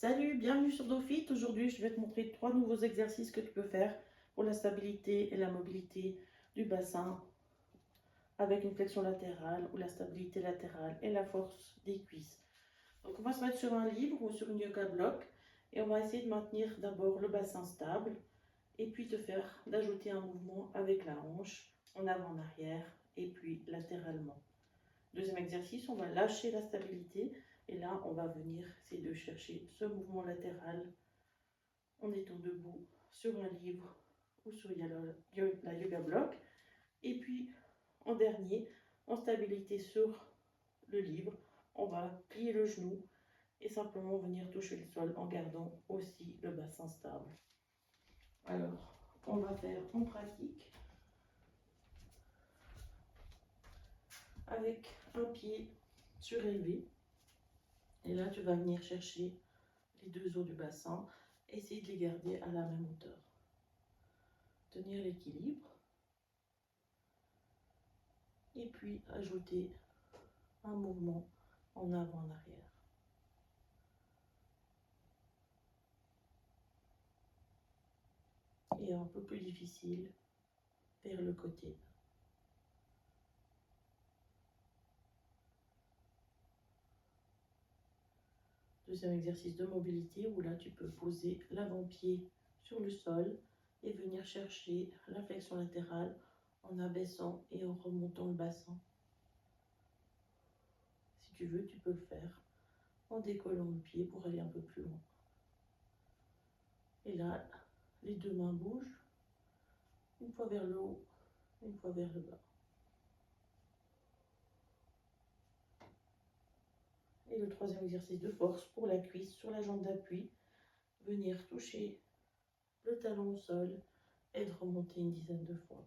Salut, bienvenue sur DoFit. Aujourd'hui, je vais te montrer 3 nouveaux exercices que tu peux faire pour la stabilité et la mobilité du bassin avec une flexion latérale ou la stabilité latérale et la force des cuisses. Donc, on va se mettre sur un livre ou sur une yoga block et on va essayer de maintenir d'abord le bassin stable et puis d'ajouter un mouvement avec la hanche en avant, en arrière et puis latéralement. Deuxième exercice, on va lâcher la stabilité et là, on va venir essayer de chercher ce mouvement latéral en étant debout sur un livre ou sur la yoga block. Et puis, en dernier, en stabilité sur le livre, on va plier le genou et simplement venir toucher le sol en gardant aussi le bassin stable. Alors, on va faire en pratique avec un pied surélevé. Et là, tu vas venir chercher les deux os du bassin, essayer de les garder à la même hauteur. Tenir l'équilibre. Et puis ajouter un mouvement en avant, en arrière. Et un peu plus difficile vers le côté. Deuxième exercice de mobilité où là tu peux poser l'avant-pied sur le sol et venir chercher la flexion latérale en abaissant et en remontant le bassin. Si tu veux, tu peux le faire en décollant le pied pour aller un peu plus loin. Et là, les deux mains bougent, une fois vers le haut, une fois vers le bas. Et le troisième exercice de force pour la cuisse sur la jambe d'appui, venir toucher le talon au sol et de remonter une dizaine de fois.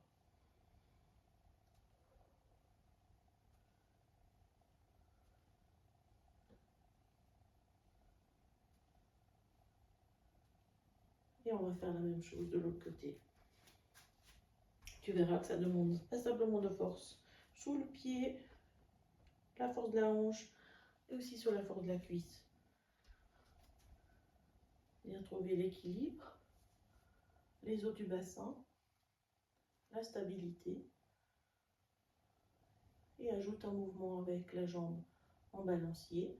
Et on va faire la même chose de l'autre côté. Tu verras que ça demande passablement de force sous le pied, la force de la hanche et aussi sur la force de la cuisse. Bien trouver l'équilibre, les os du bassin, la stabilité et ajoute un mouvement avec la jambe en balancier.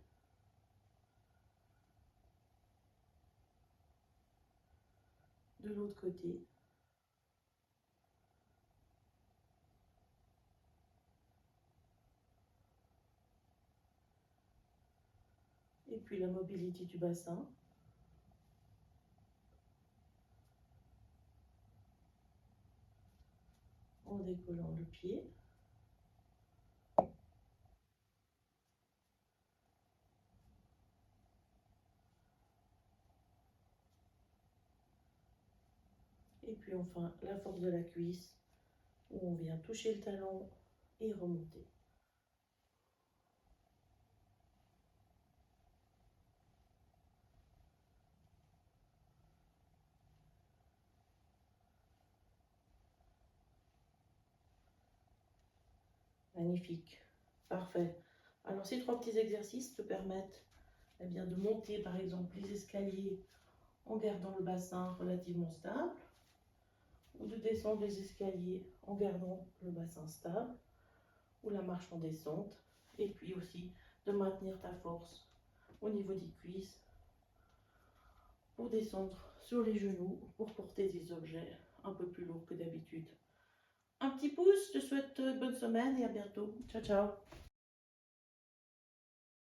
De l'autre côté. Et puis la mobilité du bassin. En décollant le pied. Et puis enfin la force de la cuisse où on vient toucher le talon et remonter. Magnifique, parfait. Alors ces 3 petits exercices te permettent de monter par exemple les escaliers en gardant le bassin relativement stable ou de descendre les escaliers en gardant le bassin stable ou la marche en descente et puis aussi de maintenir ta force au niveau des cuisses pour descendre sur les genoux pour porter des objets un peu plus lourds que d'habitude. Un petit pouce, je te souhaite bonne semaine et à bientôt. Ciao, ciao.